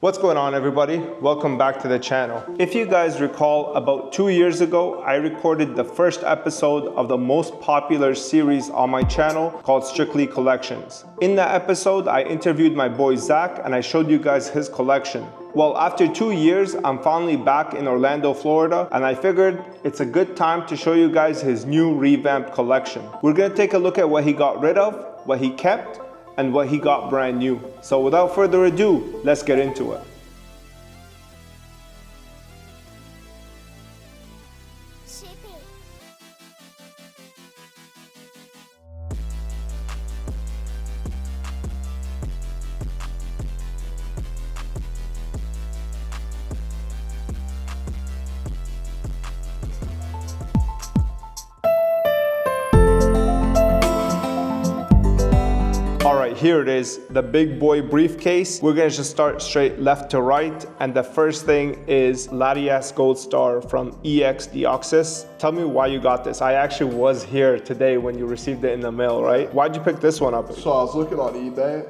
What's going on, everybody? Welcome back to the channel. If you guys recall, about 2 years ago, I recorded the first episode of the most popular series on my channel called Strictly Collections. In that episode, I interviewed my boy Zach and I showed you guys his collection. Well, after 2 years, I'm finally back in Orlando, Florida, and I figured it's a good time to show you guys his new revamped collection. We're gonna take a look at what he got rid of, what he kept, and what he got brand new. So without further ado, let's get into it. Alright, here it is, the big boy briefcase. We're gonna just start straight left to right. And the first thing is Latias Gold Star from EX Deoxys. Tell me why you got this. I actually was here today when you received it in the mail, right? Why'd you pick this one up? So I was looking on eBay.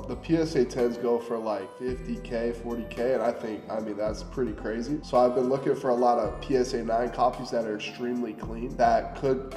The PSA 10s go for like 50K, 40K, and I mean, that's pretty crazy. So I've been looking for a lot of PSA 9 copies that are extremely clean, that could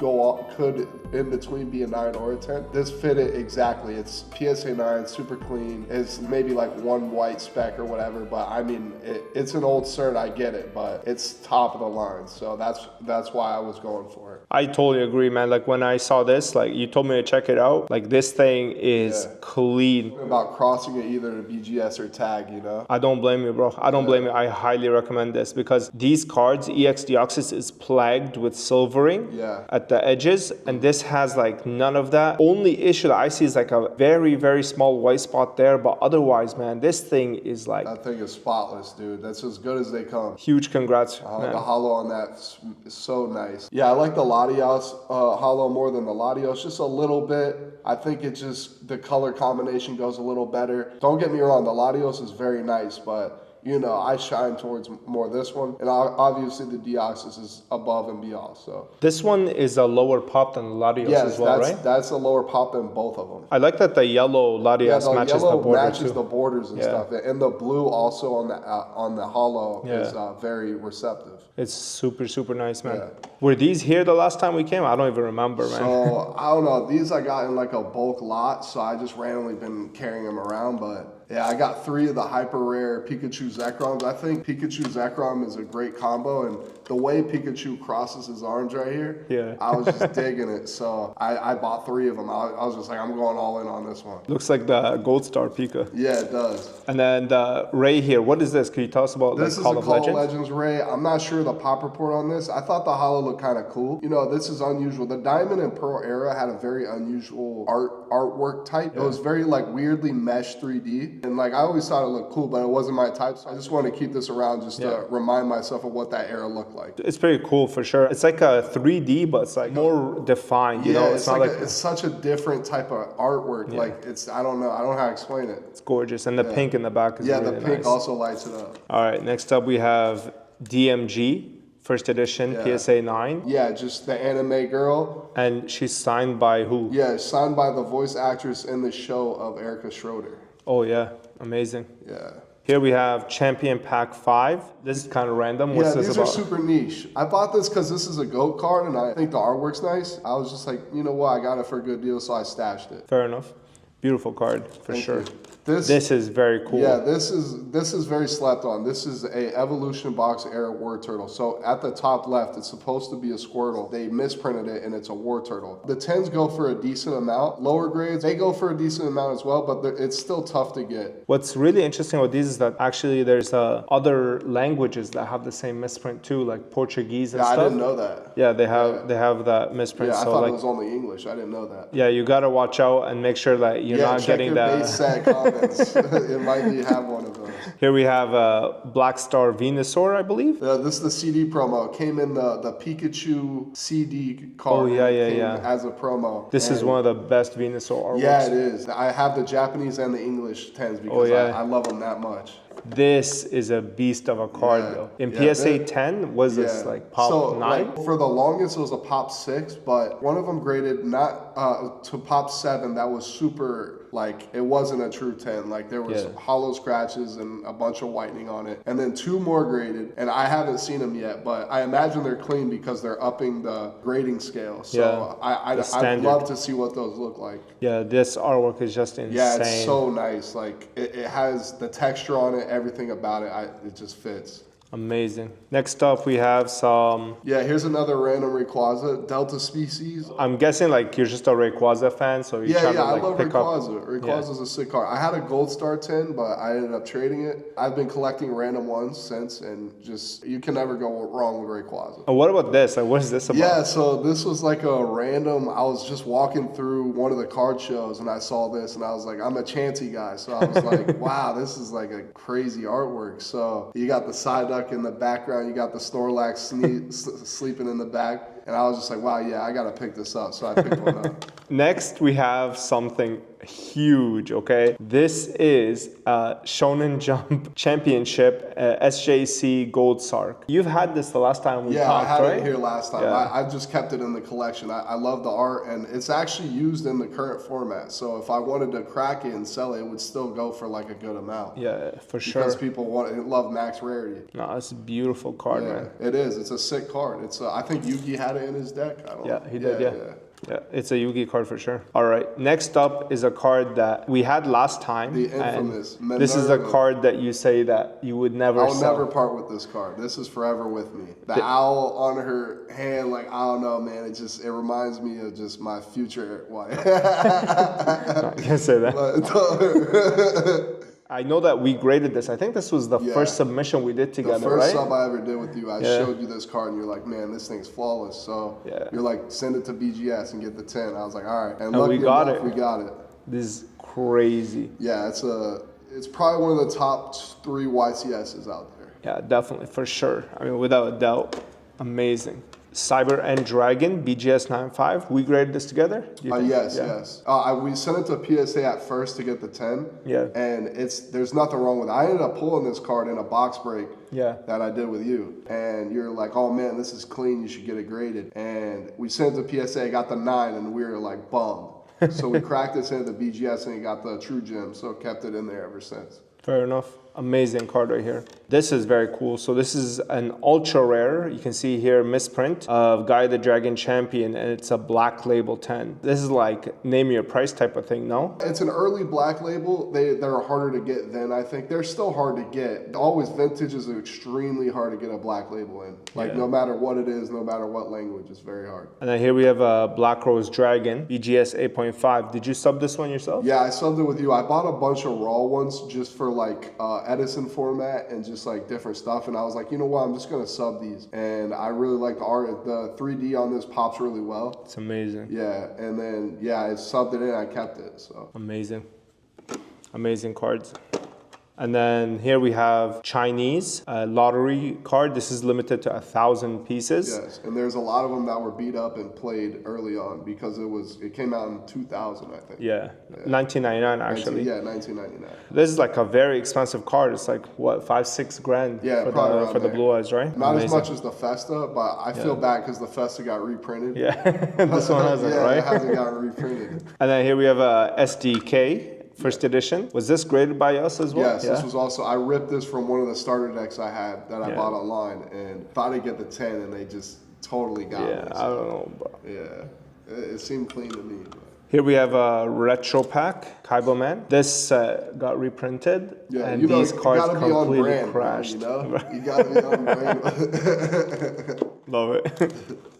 in between be a 9 or a 10. This fit it exactly. It's PSA 9, super clean. It's maybe like one white speck or whatever, but I mean, it's an old cert, I get it, but it's top of the line. So that's why I was going for it. I totally agree, man. Like when I saw this, like you told me to check it out, like this thing is clean. About crossing it either to BGS or tag, you know? I don't blame you, bro. I don't blame you. I highly recommend this because these cards, EX Deoxys, is plagued with silvering at the edges, and this has like none of that. Only issue that I see is like a very, very small white spot there, but otherwise, man, this thing is like... That thing is spotless, dude. That's as good as they come. Huge congrats, The holo on that is so nice. Yeah, I like the Latios holo more than the Latios, just a little bit. I think it just, the color combination goes a little better. Don't get me wrong, the Latios is very nice, but you know, I shine towards more this one. And obviously the Deoxys is above and beyond, so. This one is a lower pop than the Latios as well, right? That's a lower pop than both of them. I like that the yellow Latios matches the border matches the borders and stuff. And the blue also on the holo is very receptive. It's super, super nice, man. Were these here the last time we came? I don't even remember, man. So, I don't know. These I got in like a bulk lot, so I just randomly been carrying them around, but yeah, I got 3 of the hyper rare Pikachu Zekroms. I think Pikachu Zekrom is a great combo, and the way Pikachu crosses his arms right here, I was just digging it. So I bought 3 of them. I was just like, I'm going all in on this one. Looks like the Gold Star Pika. Yeah, it does. And then the Ray here, what is this? Can you tell us about this? This is a Call of Legends Ray. I'm not sure the pop report on this. I thought the holo looked kind of cool. You know, this is unusual. The Diamond and Pearl era had a very unusual artwork type. It was very like weirdly mesh 3D. And like I always thought it looked cool, but it wasn't my type. So I just wanted to keep this around just to remind myself of what that era looked like. It's pretty cool for sure. It's like a 3D, but it's like more defined, you know? It's not like it's such a different type of artwork. Like it's, I don't know how to explain it. It's gorgeous. And the pink in the back is really the pink nice. Also lights it up. All right, next up we have DMG. First edition, PSA 9. Yeah, just the anime girl. And she's signed by who? Yeah, signed by the voice actress in the show of Erica Schroeder. Oh yeah, amazing. Yeah. Here we have Champion Pack 5. This is kind of random. What's this about? These are super niche. I bought this because this is a GOAT card and I think the artwork's nice. I was just like, you know what, I got it for a good deal, so I stashed it. Fair enough. Beautiful card, for sure. You. This is very cool. Yeah, this is very slept on. This is a Evolution Box era War Turtle. So at the top left, it's supposed to be a Squirtle. They misprinted it and it's a War Turtle. The 10s go for a decent amount. Lower grades, they go for a decent amount as well, but it's still tough to get. What's really interesting with these is that actually there's other languages that have the same misprint too, like Portuguese and stuff. I didn't know that. Yeah, they have that misprint. Yeah, I thought it was only English. I didn't know that. Yeah, you gotta watch out and make sure that you're not getting that. Base set comments. It might be have one of those. Here we have Black Star Venusaur, I believe. This is the CD promo. It came in the Pikachu CD card. Oh yeah. As a promo. This is one of the best Venusaur artworks. Yeah, it is. I have the Japanese and the English 10s because I love them that much. This is a beast of a card though. In PSA 10, was this like pop 9? Like, for the longest it was a pop 6, but one of them graded not to pop 7 that was super like it wasn't a true 10. Like there was hollow scratches and a bunch of whitening on it. And then 2 more graded, and I haven't seen them yet, but I imagine they're clean because they're upping the grading scale. So I'd love to see what those look like. Yeah, this artwork is just insane. Yeah, it's so nice. Like it has the texture on it, everything about it. It just fits. Amazing. Next up, we have some... Yeah, here's another random Rayquaza, Delta species. I'm guessing like you're just a Rayquaza fan, so you try to like I love pick Rayquaza. up... Rayquaza's a sick card. I had a Gold Star 10, but I ended up trading it. I've been collecting random ones since, and just, you can never go wrong with Rayquaza. And what about this? Like, what is this about? Yeah, so this was like a random, I was just walking through one of the card shows, and I saw this, and I was like, I'm a Chansey guy, so I was like, wow, this is like a crazy artwork. So you got the Psyduck in the background, you got the Snorlax sleeping in the back, and I was just like, wow, yeah, I gotta pick this up, so I picked one up. Next, we have something huge, okay? This is Shonen Jump Championship SJC Gold Sark. You've had this the last time we talked, right? Yeah, I had it here last time. Yeah. I just kept it in the collection. I love the art, and it's actually used in the current format. So if I wanted to crack it and sell it, it would still go for like a good amount. Yeah, for sure. Because people love max rarity. No, it's a beautiful card, man. It is. It's a sick card. It's I think Yugi had it in his deck. He did. Yeah, it's a Yugi card for sure. All right, next up is a card that we had last time. The infamous Minerva. This is a card that you say that you would never sell. I'll never part with this card. This is forever with me. The owl on her hand, like, I don't know, man. It reminds me of just my future wife. I can't say that. I know that we graded this. I think this was the first submission we did together, right? The first sub I ever did with you, I showed you this card, and you're like, man, this thing's flawless. So you're like, send it to BGS and get the 10. I was like, all right. And we got it. We got it. This is crazy. Yeah, it's probably one of the top 3 YCSs out there. Yeah, definitely, for sure. I mean, without a doubt, amazing. Cyber and Dragon, BGS 9.5. We graded this together? Yes. We sent it to PSA at first to get the 10. Yeah. And there's nothing wrong with it. I ended up pulling this card in a box break that I did with you. And you're like, oh man, this is clean. You should get it graded. And we sent it to PSA, got the 9, and we were like bummed. So we cracked this into the BGS and got the True Gem. So kept it in there ever since. Fair enough. Amazing card right here. This is very cool. So this is an ultra rare. You can see here misprint of Guy the Dragon Champion, and it's a black label 10. This is like name your price type of thing, no? It's an early black label. They're harder to get than I think. They're still hard to get. Always vintage is extremely hard to get a black label in. Like no matter what it is, no matter what language, it's very hard. And then here we have a Black Rose Dragon, BGS 8.5. Did you sub this one yourself? Yeah, I subbed it with you. I bought a bunch of raw ones just for like Edison format and just like different stuff, and I was like, you know what, I'm just gonna sub these, and I really like the art. The 3D on this pops really well. It's amazing. Yeah, and then I subbed it in, I kept it. So amazing cards. And then here we have Chinese lottery card. This is limited to 1,000 pieces. Yes, and there's a lot of them that were beat up and played early on because it came out in 2000, I think. Yeah. 1999 actually. 1999. This is like a very expensive card. It's like what, 5-6 grand for the blue eyes, right? Not as much as the Festa, but I feel bad because the Festa got reprinted. Yeah, this one hasn't, right? It hasn't gotten reprinted. And then here we have a SDK. First edition. Was this graded by us as well? Yes, this was also, I ripped this from one of the starter decks I had that I bought online and thought I'd get the 10 and they just totally got it. I don't know, bro. Yeah, it seemed clean to me. But. Here we have a retro pack, Kaiba Man. This got reprinted and these cards completely crashed. You gotta be on brand. Love it.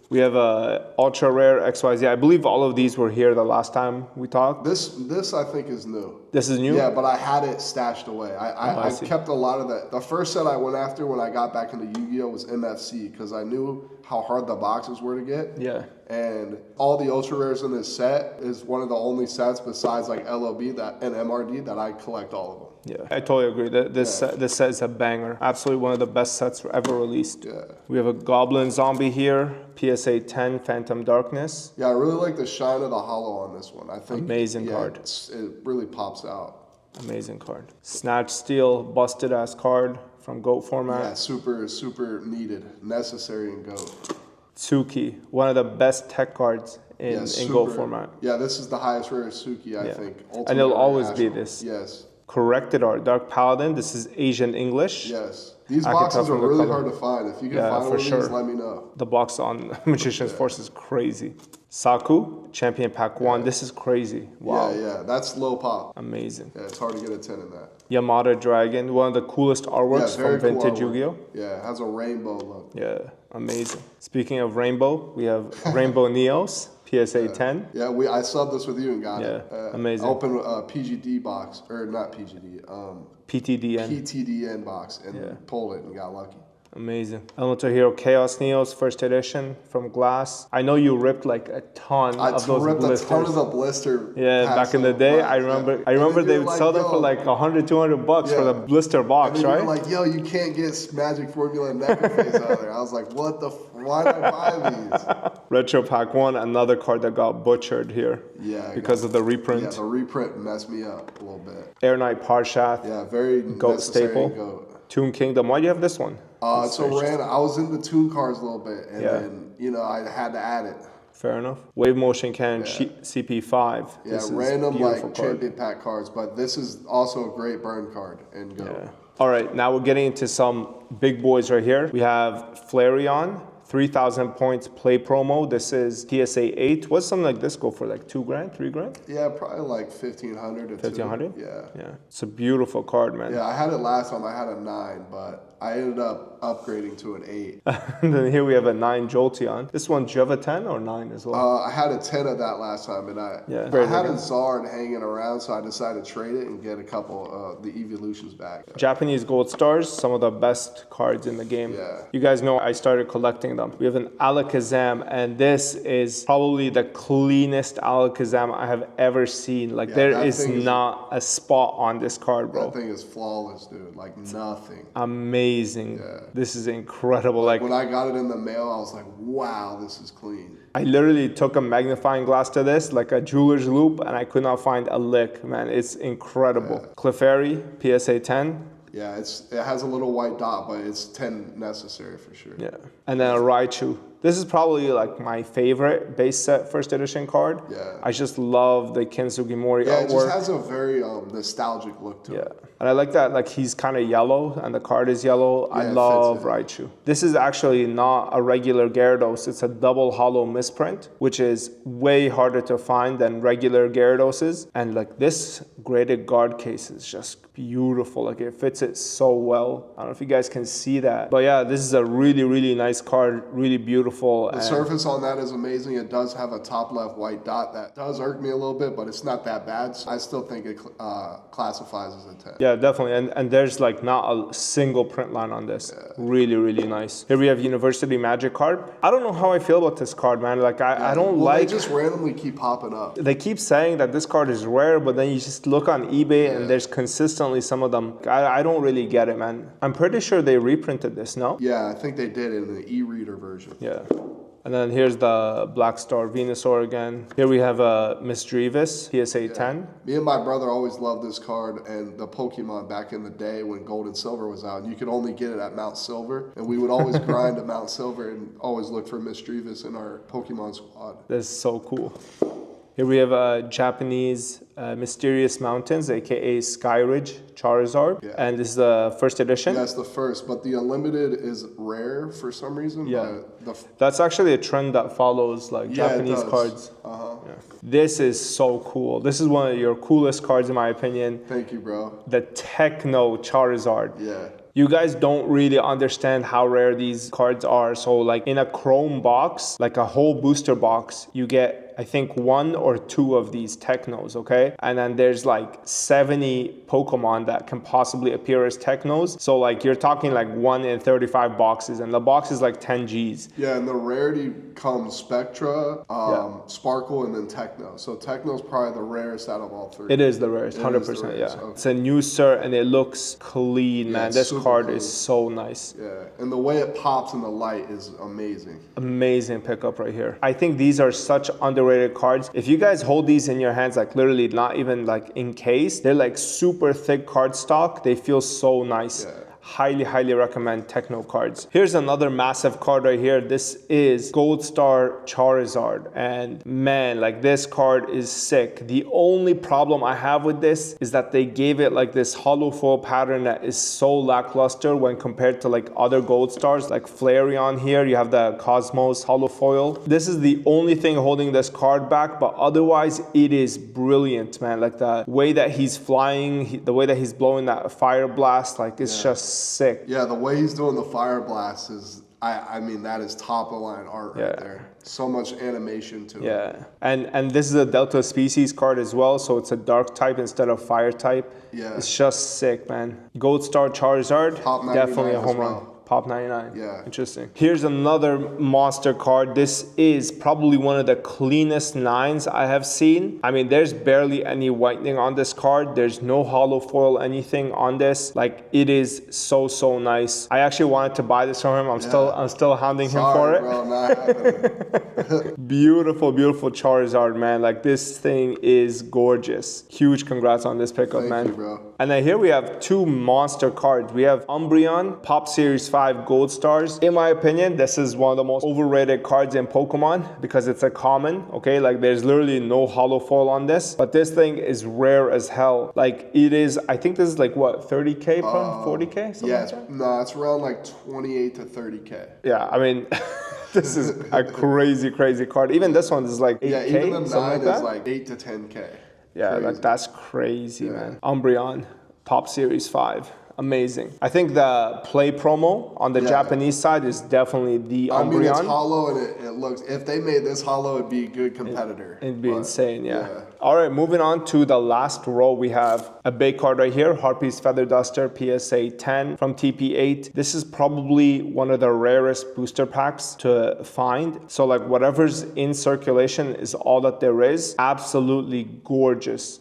We have a ultra rare XYZ. I believe all of these were here the last time we talked. This I think is new. This is new? Yeah, but I had it stashed away. I kept a lot of that. The first set I went after when I got back into Yu-Gi-Oh! Was MFC because I knew how hard the boxes were to get. Yeah. And all the ultra rares in this set is one of the only sets besides like LOB and MRD that I collect all of them. Yeah, I totally agree. This set is a banger. Absolutely one of the best sets ever released. Yeah. We have a Goblin Zombie here, PSA 10 Phantom Darkness. Yeah, I really like the shine of the holo on this one. I think amazing card. It really pops out. Amazing card. Snatch Steel, busted ass card from GOAT format. Yeah, super needed, necessary in GOAT. Tsuki, one of the best tech cards in super, gold format. Yeah, this is the highest rare Suki, I think. Ultimate And it'll always National. be this. Yes. Corrected art, Dark Paladin. This is Asian English. Yes. These I can boxes tell are from the really color. hard to find. If you can Yeah, find for one of sure. these, let me know. The box on Magician's Force is crazy. Saku, Champion Pack 1. This is crazy. Wow. Yeah. That's low pop. Amazing. Yeah, it's hard to get a 10 in that. Yamada Dragon, one of the coolest artworks very from Vintage cool artwork. Yu-Gi-Oh! Yeah, it has a rainbow look. Yeah, amazing. Speaking of rainbow, we have Rainbow Neos, PSA 10. Yeah, I subbed this with you and got it. Amazing. Open a PGD box, or not PGD, PTDN. PTDN box, and pulled it and got lucky. Amazing. Elemental Hero Chaos Neos, first edition from Glass. I know you ripped like a ton of those ripped blisters. a ton of the blister. Yeah, back in the day, I remember they would sell them for like $100, $200 for the blister box, and right? You're like, yo, you can't get Magic Formula and Necrophase out there. I was like, what the? Why did I buy these? Retro Pack 1, another card that got butchered here. Yeah. Because of the reprint. Yeah, the reprint messed me up a little bit. Air Knight Parshath. Yeah, very Goat staple. Goat. Toon Kingdom. Why do you have this one? So random. I was into Toon cards a little bit, and then I had to add it. Fair enough. Wave Motion Cannon CP5. Yeah, this random card. champion pack cards, but this is also a great burn card and go. Yeah. All right, now we're getting into some big boys right here. We have Flareon. 3,000 points play promo. This is PSA 8. What's something like this go for? Like $2,000, $3,000? Yeah, probably like 1,500 to 1,500? Yeah. It's a beautiful card, man. Yeah, I had it last time. I had a 9, but I ended up upgrading to an 8. And then here we have a 9 Jolteon. This one, do you have a 10 or 9 as well? I had a 10 of that last time, and I had a Zard hanging around, so I decided to trade it and get a couple the evolutions back. Japanese Gold Stars, some of the best cards in the game. Yeah. You guys know I started collecting them. We have an Alakazam, and this is probably the cleanest Alakazam I have ever seen. Like, there is not a spot on this card, bro. That thing is flawless, dude. Like, nothing. Amazing. Yeah. This is incredible. Like, when I got it in the mail, I was like, wow, this is clean. I literally took a magnifying glass to this, like a jeweler's loupe, and I could not find a lick, man. It's incredible. Yeah. Clefairy, PSA 10. Yeah, it has a little white dot, but it's 10 necessary for sure. Yeah. And then a Raichu. This is probably like my favorite base set first edition card. Yeah. I just love the Kensugimori artwork. Yeah, it just has a very nostalgic look to it. And I like that, like, he's kind of yellow and the card is yellow. I love Raichu. This is actually not a regular Gyarados. It's a double hollow misprint, which is way harder to find than regular Gyarados. And like, this graded guard case is just beautiful. Like, it fits it so well. I don't know if you guys can see that. But yeah, this is a really, really nice card. Really beautiful. The surface on that is amazing. It does have a top left white dot that does irk me a little bit, but it's not that bad. So I still think it classifies as a 10. Yeah, definitely. And there's like not a single print line on this. Yeah. Really, really nice. Here we have University Magikarp. I don't know how I feel about this card, man. Like, I don't like... They just randomly keep popping up. They keep saying that this card is rare, but then you just look on eBay and there's consistently some of them. I don't really get it, man. I'm pretty sure they reprinted this, no? Yeah, I think they did in the e-reader version. Yeah. And then here's the Black Star Venusaur again. Here we have a Misdreavus, PSA 10. Me and my brother always loved this card and the Pokemon back in the day when Gold and Silver was out. And you could only get it at Mount Silver. And we would always grind to Mount Silver and always look for Misdreavus in our Pokemon squad. That's so cool. Here we have a Japanese Mysterious Mountains, aka Skyridge Charizard. Yeah. And this is the first edition. That's the first, but the Unlimited is rare for some reason. Yeah. That's actually a trend that follows like Japanese cards. Yeah. This is so cool. This is one of your coolest cards in my opinion. Thank you, bro. The Techno Charizard. Yeah. You guys don't really understand how rare these cards are. So like in a chrome box, like a whole booster box, you get I think 1 or 2 of these Technos, okay? And then there's like 70 Pokemon that can possibly appear as Technos. So like you're talking like 1 in 35 boxes and the box is like 10 Gs. Yeah, and the rarity comes Spectra, Sparkle, and then Techno. So Techno's probably the rarest out of all 3. It is the rarest, 100%, yeah. Okay. It's a new cert and it looks clean, man. This card is so nice. Yeah, and the way it pops in the light is amazing. Amazing pickup right here. I think these are such underrated cards. If you guys hold these in your hands, like literally not even like encased, they're like super thick cardstock. They feel so nice. Yeah. highly recommend Techno cards. Here's another massive card right here. This is Gold Star Charizard, and man, like this card is sick. The only problem I have with this is that they gave it like this hollow foil pattern that is so lackluster when compared to like other Gold Stars, like Flareon here. You have the Cosmos hollow foil. This is the only thing holding this card back, but otherwise it is brilliant, man. Like the way that he's flying, the way that he's blowing that fire blast, like it's just sick. Yeah, the way he's doing the fire blast is, I mean, that is top of line art right there. So much animation to it. Yeah, and this is a Delta Species card as well, so it's a dark type instead of fire type. Yeah. It's just sick, man. Gold Star Charizard, definitely a home run. Pop 99. Yeah. Interesting. Here's another monster card. This is probably one of the cleanest 9s I have seen. I mean, there's barely any whitening on this card. There's no hollow foil, anything on this. Like, it is so nice. I actually wanted to buy this from him. I'm still hounding him for it. Bro, not happening. Beautiful Charizard, man. Like, this thing is gorgeous. Huge congrats on this pickup, man. Thank you, bro. And then here we have 2 monster cards. We have Umbreon, Pop Series 5 Gold Stars. In my opinion, this is one of the most overrated cards in Pokemon because it's a common, okay? Like there's literally no hollow foil on this, but this thing is rare as hell. Like it is, I think this is like what, 30K, 40K? Yeah, it's around like 28 to 30K. Yeah, I mean, this is a crazy card. Even this one is like 8K, yeah, even the 9 like is like 8 to 10K. Yeah, like that's crazy, man. Umbreon, Pop Series 5. Amazing. I think the play promo on the Japanese side is definitely the Umbreon. I mean, it's hollow and it looks, if they made this hollow, it'd be a good competitor. It'd be insane, yeah. All right, moving on to the last row, we have a big card right here, Harpy's Feather Duster PSA 10 from TP8. This is probably one of the rarest booster packs to find. So like whatever's in circulation is all that there is. Absolutely gorgeous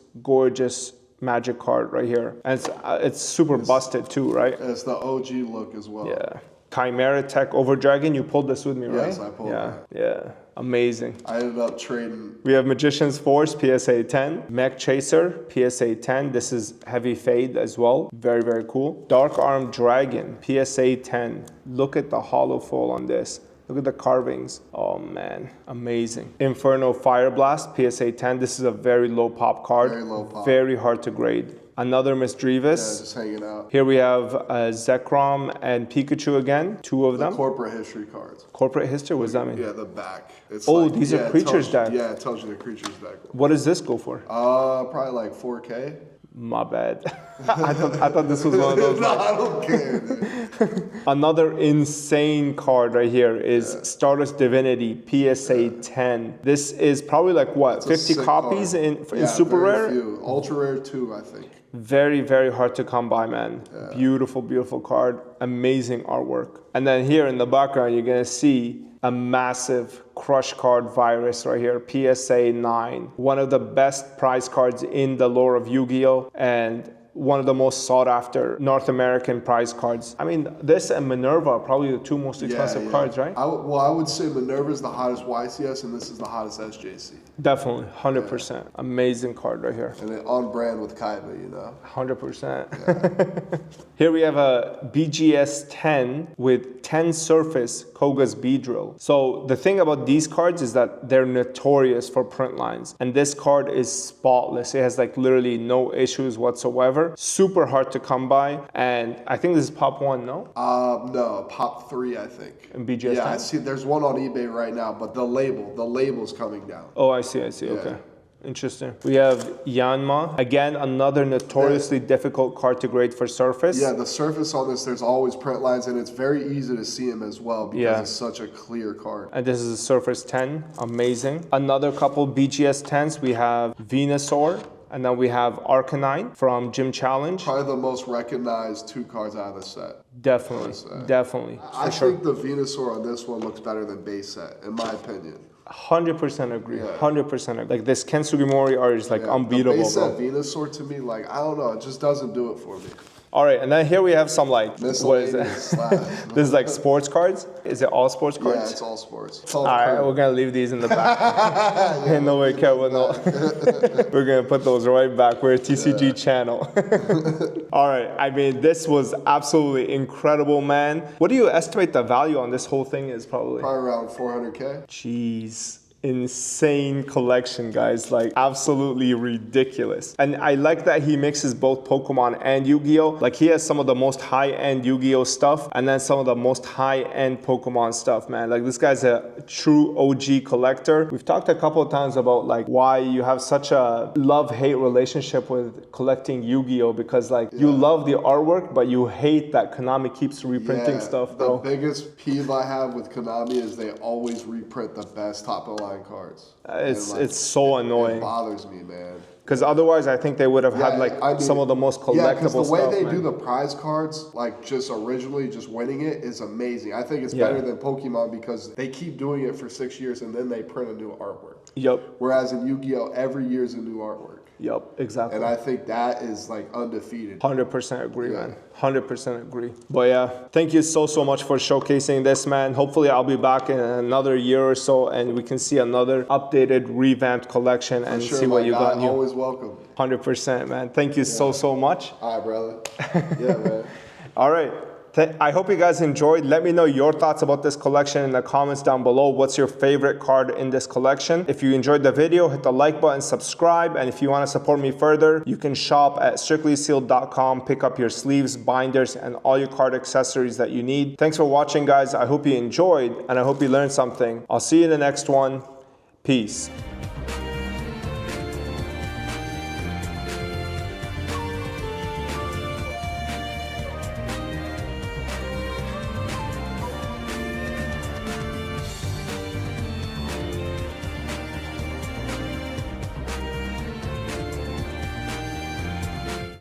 Magic card right here. And it's super busted too, right? It's the OG look as well. Yeah. Chimera Tech Over Dragon, you pulled this with me, right? Yes, I pulled it. Yeah. Amazing. I ended up trading. We have Magician's Force PSA 10, Mech Chaser PSA 10. This is heavy fade as well. Very cool. Dark Arm Dragon PSA 10. Look at the hollow foil on this. Look at the carvings. Oh man, amazing. Inferno Fire Blast, PSA 10. This is a very low pop card. Very low pop. Very hard to grade. Another Misdreavus. Yeah, just hanging out. Here we have Zekrom and Pikachu again, 2 of them. Corporate history cards. Corporate history, what does that mean? Yeah, the back. It's these are creatures deck. Yeah, it tells you the creatures deck. What does this go for? Probably like 4K. My bad. I thought this was one of those. No, I don't care, dude. Another insane card right here is Stardust Divinity PSA 10. This is probably like what, 50 copies in super rare? Few. Ultra rare 2, I think. Very hard to come by, man. Yeah. Beautiful card. Amazing artwork. And then here in the background, you're gonna see a massive Crush Card Virus right here, PSA 9. One of the best prize cards in the lore of Yu-Gi-Oh! And one of the most sought after North American prize cards. I mean, this and Minerva are probably the 2 most expensive cards, right? I would say Minerva is the hottest YCS and this is the hottest SJC. Definitely, 100%. Amazing card right here. And then on brand with Kaiba, you know? 100%. Here we have a BGS 10 with 10 surface Koga's Beedrill. So the thing about these cards is that they're notorious for print lines. And this card is spotless. It has like literally no issues whatsoever. Super hard to come by. And I think this is Pop 1, no? No, Pop 3, I think. And BGS 10? I see there's one on eBay right now, but the label's coming down. Oh, I see, okay. Interesting. We have Yanma. Again, another notoriously difficult card to grade for surface. Yeah, the surface on this, there's always print lines, and it's very easy to see them as well because it's such a clear card. And this is a surface 10. Amazing. Another couple BGS 10s. We have Venusaur. And then we have Arcanine from Gym Challenge. Probably the most recognized 2 cards out of the set. Definitely. I think the Venusaur on this one looks better than base set, in my opinion. 100% agree. 100% agree. Like this Ken Sugimori art is like unbeatable, the base set Venusaur to me, like, I don't know, it just doesn't do it for me. All right, and then here we have some like, what is it? Slabs. This is like sports cards? Is it all sports cards? Yeah, it's all sports. All right, we're gonna leave these in the back. Ain't no way, Kevin. No. We're gonna put those right back. We're a TCG channel. All right, I mean, this was absolutely incredible, man. What do you estimate the value on this whole thing is probably? Probably around 400K. Jeez. Insane collection, guys, like absolutely ridiculous. And I like that he mixes both Pokemon and Yu-Gi-Oh! Like he has some of the most high-end Yu-Gi-Oh! Stuff and then some of the most high-end Pokemon stuff, man. Like this guy's a true OG collector. We've talked a couple of times about like why you have such a love-hate relationship with collecting Yu-Gi-Oh! Because like you love the artwork, but you hate that Konami keeps reprinting stuff, bro. The biggest peeve I have with Konami is they always reprint the best top-of-line cards. It's so annoying. It bothers me, man. Because otherwise, I think they would have had like some of the most collectible stuff. The way they do the prize cards, like just originally just winning it, is amazing. I think it's better than Pokemon because they keep doing it for 6 years and then they print a new artwork. Yep. Whereas in Yu-Gi-Oh, every year is a new artwork. Yep, exactly. And I think that is like undefeated. 100% agree, man. 100% agree. But yeah, thank you so much for showcasing this, man. Hopefully I'll be back in another year or so and we can see another updated, revamped collection and see what you got new. Always welcome. 100%, man. Thank you so much. All right, brother. Yeah, man. All right. I hope you guys enjoyed. Let me know your thoughts about this collection in the comments down below. What's your favorite card in this collection? If you enjoyed the video, hit the like button, subscribe, and if you want to support me further, you can shop at strictlysealed.com, pick up your sleeves, binders, and all your card accessories that you need. Thanks for watching, guys. I hope you enjoyed, and I hope you learned something. I'll see you in the next one. Peace.